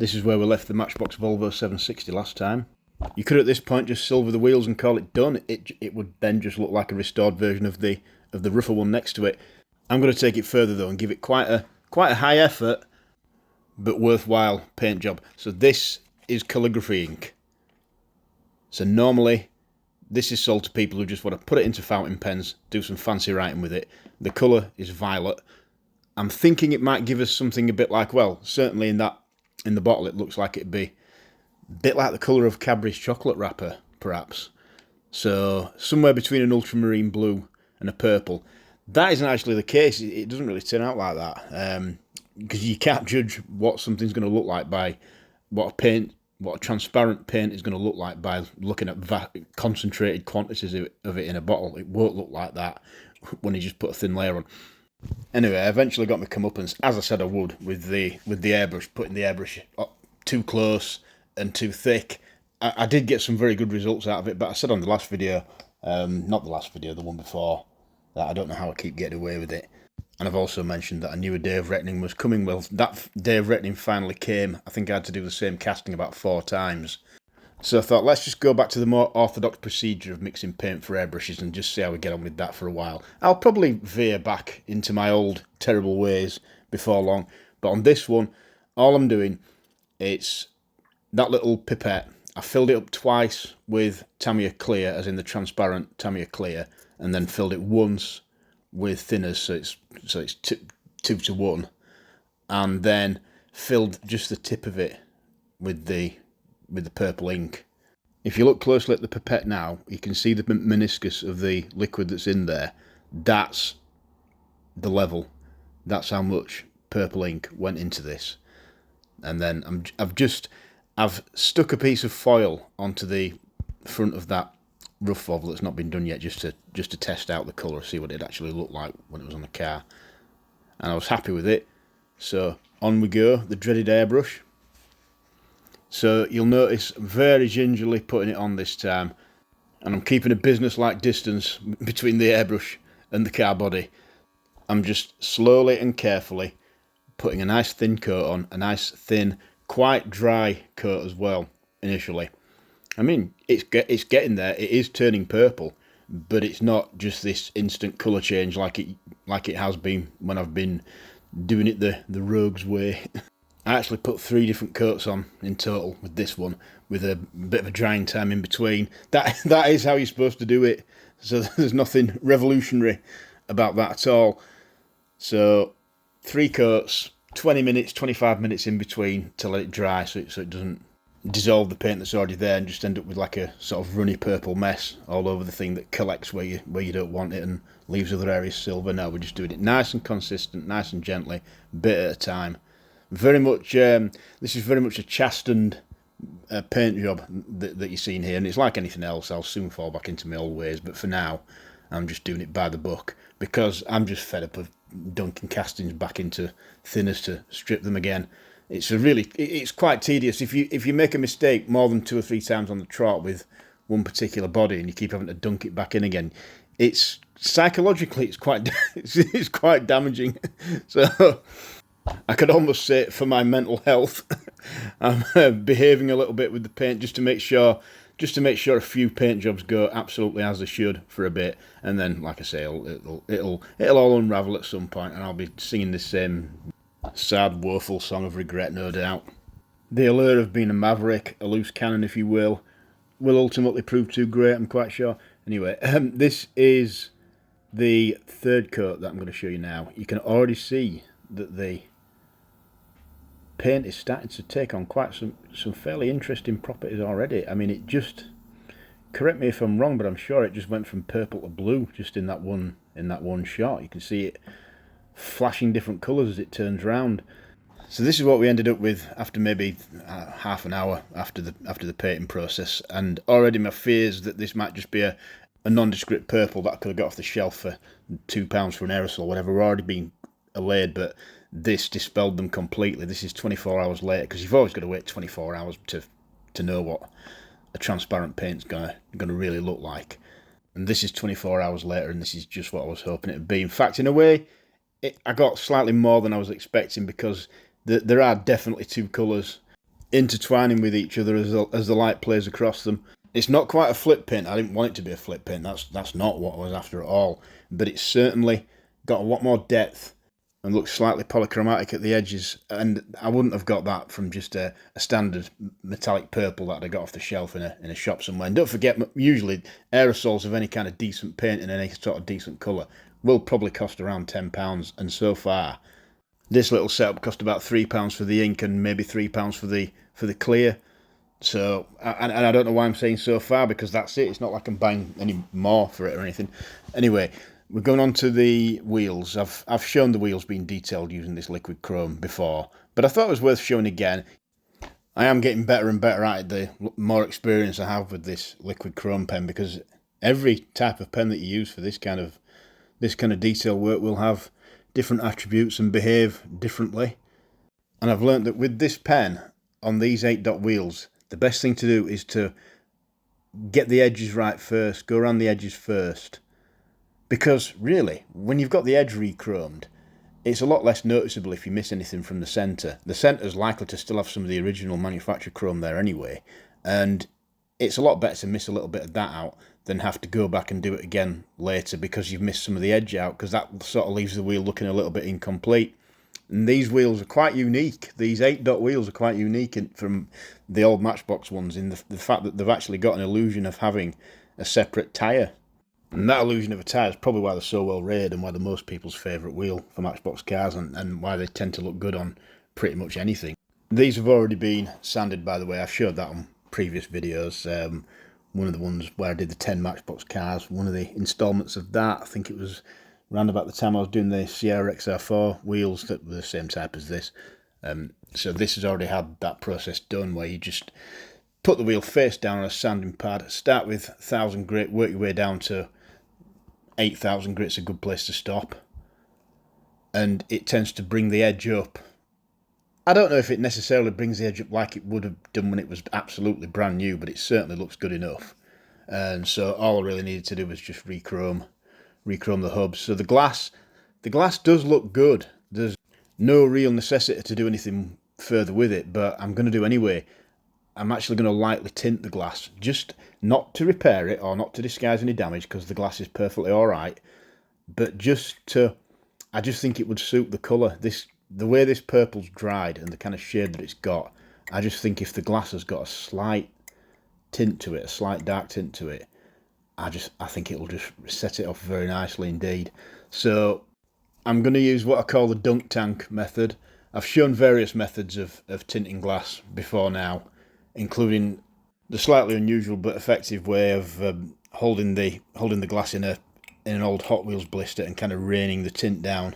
This is where we left the Matchbox Volvo 760 last time. You could at this point just silver the wheels and call it done. It would then just look like a restored version of the rougher one next to it. I'm going to take it further though and give it quite a high effort but worthwhile paint job. So this is calligraphy ink. So normally this is sold to people who just want to put it into fountain pens, do some fancy writing with it. The colour is violet. I'm thinking it might give us something a bit like, well, certainly in the bottle it looks like it'd be a bit like the colour of Cadbury's chocolate wrapper, perhaps. So somewhere between an ultramarine blue and a purple. That isn't actually the case. It doesn't really turn out like that, because you can't judge what something's going to look like by what a transparent paint is going to look like by looking at concentrated quantities of it in a bottle. It won't look like that when you just put a thin layer on. Anyway, I eventually got my comeuppance, as I said I would, with the airbrush, putting the airbrush too close and too thick. I did get some very good results out of it, but I said on the last video, not the last video, the one before, that I don't know how I keep getting away with it. And I've also mentioned that I knew a day of reckoning was coming. Well, that day of reckoning finally came. I think I had to do the same casting about 4 times. So I thought, let's just go back to the more orthodox procedure of mixing paint for airbrushes and just see how we get on with that for a while. I'll probably veer back into my old terrible ways before long. But on this one, all I'm doing, it's that little pipette. I filled it up twice with Tamiya Clear, as in the transparent Tamiya Clear, and then filled it once with thinners, so it's 2 to 1, and then filled just the tip of it with the purple ink. If you look closely at the pipette now, you can see the meniscus of the liquid that's in there. That's the level. That's how much purple ink went into this. And then I've stuck a piece of foil onto the front of that rough Volvo that's not been done yet, just to test out the colour, see what it actually looked like when it was on the car. And I was happy with it. So on we go, the dreaded airbrush. So you'll notice I'm very gingerly putting it on this time, and I'm keeping a business-like distance between the airbrush and the car body. I'm just slowly and carefully putting a nice thin coat on, a nice thin, quite dry coat as well initially. I mean, it's getting there. It is turning purple, but it's not just this instant colour change like it has been when I've been doing it the rogue's way. I actually put 3 different coats on in total with this one, with a bit of a drying time in between. That is how you're supposed to do it. So there's nothing revolutionary about that at all. So 3 coats, 20 minutes, 25 minutes in between to let it dry, so it doesn't dissolve the paint that's already there and just end up with like a sort of runny purple mess all over the thing that collects where you don't want it and leaves other areas silver. No, we're just doing it nice and consistent, nice and gently, bit at a time. Very much, this is very much a chastened paint job that you're seeing here, and it's like anything else. I'll soon fall back into my old ways, but for now, I'm just doing it by the book because I'm just fed up of dunking castings back into thinners to strip them again. It's quite tedious. If you make a mistake more than 2 or 3 times on the trot with one particular body and you keep having to dunk it back in again, it's psychologically it's quite damaging. So I could almost say for my mental health, I'm behaving a little bit with the paint just to make sure a few paint jobs go absolutely as they should for a bit, and then, like I say, it'll all unravel at some point, and I'll be singing this same sad, woeful song of regret, no doubt. The allure of being a maverick, a loose cannon, if you will ultimately prove too great, I'm quite sure. Anyway, this is the 3rd coat that I'm going to show you now. You can already see that the paint is starting to take on quite some fairly interesting properties already. I mean, it just, correct me if I'm wrong, but I'm sure it just went from purple to blue just in that one shot. You can see it flashing different colours as it turns round. So this is what we ended up with after maybe half an hour after the painting process, and already my fears that this might just be a nondescript purple that I could have got off the shelf for £2 for an aerosol or whatever were already being allayed, but this dispelled them completely. This is 24 hours later, because you've always got to wait 24 hours to know what a transparent paint's gonna really look like. And this is 24 hours later, and this is just what I was hoping it would be. In fact, in a way, I got slightly more than I was expecting, because there are definitely 2 colours. intertwining with each other as the light plays across them. It's not quite a flip paint. I didn't want it to be a flip paint. That's not what I was after at all. But it's certainly got a lot more depth and looks slightly polychromatic at the edges. And I wouldn't have got that from just a standard metallic purple that I got off the shelf in a shop somewhere. And don't forget, usually aerosols of any kind of decent paint in any sort of decent colour will probably cost around £10. And so far, this little setup cost about £3 for the ink and maybe £3 for the clear. So, and I don't know why I'm saying so far, because that's it. It's not like I'm buying any more for it or anything. Anyway, we're going on to the wheels. I've shown the wheels being detailed using this liquid chrome before, but I thought it was worth showing again. I am getting better and better at it the more experience I have with this liquid chrome pen, because every type of pen that you use for this kind of detail work will have different attributes and behave differently. And I've learned that with this pen on these 8-dot wheels, the best thing to do is to get the edges right first, go around the edges first. Because really, when you've got the edge re-chromed, it's a lot less noticeable if you miss anything from the centre. The centre's likely to still have some of the original manufacturer chrome there anyway, and it's a lot better to miss a little bit of that out than have to go back and do it again later because you've missed some of the edge out, because that sort of leaves the wheel looking a little bit incomplete. And these wheels are quite unique. These 8-dot wheels are quite unique from the old Matchbox ones in the fact that they've actually got an illusion of having a separate tyre. And that illusion of a tyre is probably why they're so well rated and why they're most people's favourite wheel for Matchbox cars, and why they tend to look good on pretty much anything. These have already been sanded, by the way. I've showed that on previous videos. One of the ones where I did the 10 Matchbox cars, one of the instalments of that, I think it was around about the time I was doing the Sierra XR4 wheels that were the same type as this. So this has already had that process done where you just put the wheel face down on a sanding pad, start with 1,000 grit, work your way down to 8,000 grit's a good place to stop. And it tends to bring the edge up. I don't know if it necessarily brings the edge up like it would have done when it was absolutely brand new, but it certainly looks good enough. And so all I really needed to do was just rechrome the hubs. So the glass does look good. There's no real necessity to do anything further with it, but I'm going to do anyway. I'm actually going to lightly tint the glass, just not to repair it or not to disguise any damage, because the glass is perfectly alright, but I just think it would suit the colour. The way this purple's dried and the kind of shade that it's got, I just think if the glass has got a slight tint to it, a slight dark tint to it, I think it'll just set it off very nicely indeed. So I'm going to use what I call the dunk tank method. I've shown various methods of tinting glass before now, including the slightly unusual but effective way of holding the glass in an old Hot Wheels blister and kind of raining the tint down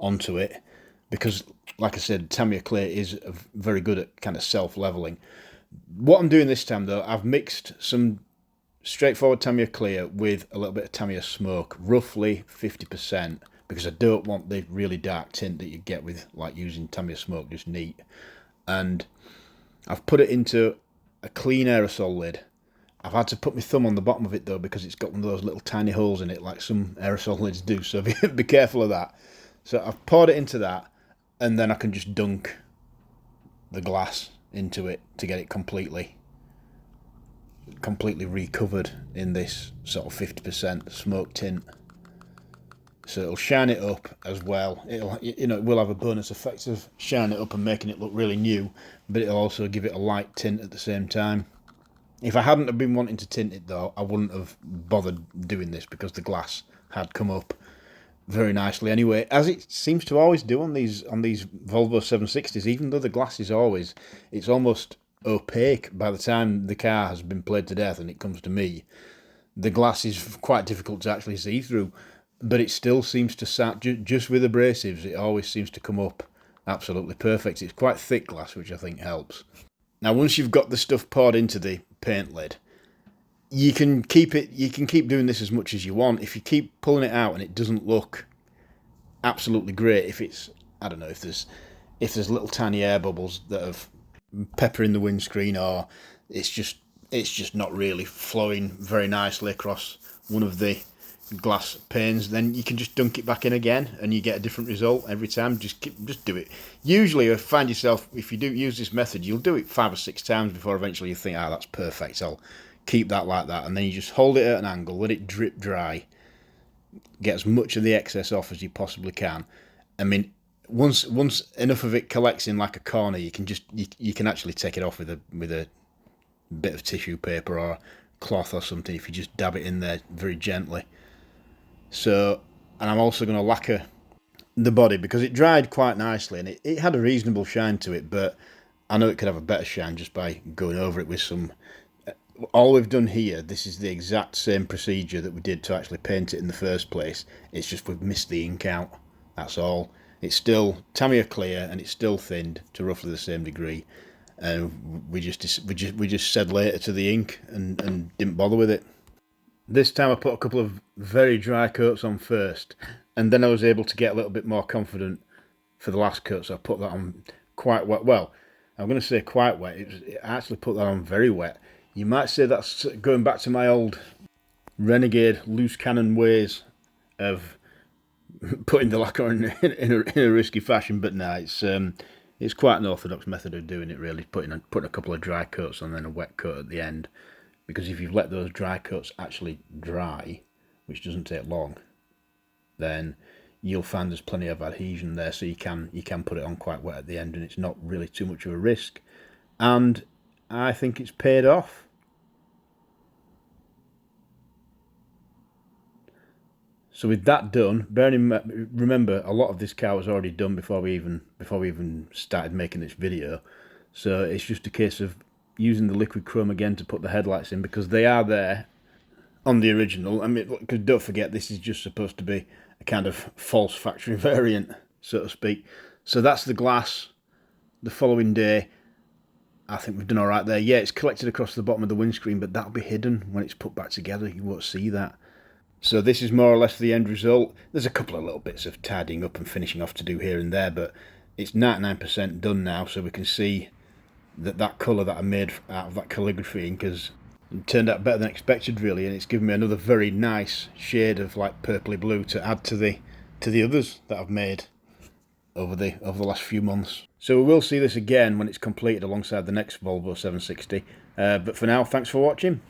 onto it. Because, like I said, Tamiya Clear is very good at kind of self-leveling. What I'm doing this time, though, I've mixed some straightforward Tamiya Clear with a little bit of Tamiya Smoke, roughly 50%, because I don't want the really dark tint that you get with like using Tamiya Smoke, just neat. And I've put it into a clean aerosol lid. I've had to put my thumb on the bottom of it though, because it's got one of those little tiny holes in it like some aerosol lids do, so be careful of that. So I've poured it into that, and then I can just dunk the glass into it to get it completely recovered in this sort of 50% smoke tint. So it'll shine it up as well. It will have a bonus effect of shining it up and making it look really new, but it'll also give it a light tint at the same time. If I hadn't have been wanting to tint it though, I wouldn't have bothered doing this, because the glass had come up very nicely anyway, as it seems to always do on these Volvo 760s. Even though the glass is it's almost opaque by the time the car has been played to death and it comes to me. The glass is quite difficult to actually see through, but it still seems to sat just with abrasives. It always seems to come up absolutely perfect. It's quite thick glass, which I think helps. Now, once you've got the stuff poured into the paint lid, you can keep doing this as much as you want. If you keep pulling it out and it doesn't look absolutely great, if it's, I don't know, if there's little tiny air bubbles that have peppering the windscreen, or it's just not really flowing very nicely across one of the glass panes, then you can just dunk it back in again and you get a different result every time. Just do it. Usually you find yourself, if you do use this method, you'll do it 5 or 6 times before eventually you think, that's perfect, I'll keep that like that. And then you just hold it at an angle, let it drip dry, get as much of the excess off as you possibly can. I mean, once enough of it collects in like a corner, you can just you can actually take it off with a bit of tissue paper or cloth or something if you just dab it in there very gently. So, and I'm also going to lacquer the body because it dried quite nicely and it had a reasonable shine to it, but I know it could have a better shine just by going over it with some. All we've done here, this is the exact same procedure that we did to actually paint it in the first place. It's just we've missed the ink out, that's all. It's still Tamiya clear and it's still thinned to roughly the same degree, and we just said later to the ink and didn't bother with it. This time I put a couple of very dry coats on first, and then I was able to get a little bit more confident for the last coat, so I put that on quite wet. Well, I'm going to say quite wet. I actually put that on very wet. You might say that's going back to my old renegade loose cannon ways of putting the lacquer in a risky fashion, but no, it's quite an orthodox method of doing it, really, putting a couple of dry coats on and then a wet coat at the end. Because if you've let those dry coats actually dry, which doesn't take long, then you'll find there's plenty of adhesion there, so you can put it on quite wet at the end, and it's not really too much of a risk. And I think it's paid off. So with that done, remember a lot of this car was already done before we even started making this video. So it's just a case of using the liquid chrome again to put the headlights in, because they are there on the original. I mean, because don't forget, this is just supposed to be a kind of false factory variant, so to speak. So that's the glass. The following day, I think we've done all right there. Yeah, it's collected across the bottom of the windscreen, but that'll be hidden when it's put back together. You won't see that. So this is more or less the end result. There's a couple of little bits of tidying up and finishing off to do here and there, but it's 99% done now, so we can see that colour that I made out of that calligraphy ink has turned out better than expected, really, and it's given me another very nice shade of like purpley blue to add to the others that I've made over the last few months. So we will see this again when it's completed alongside the next Volvo 760. But for now, thanks for watching.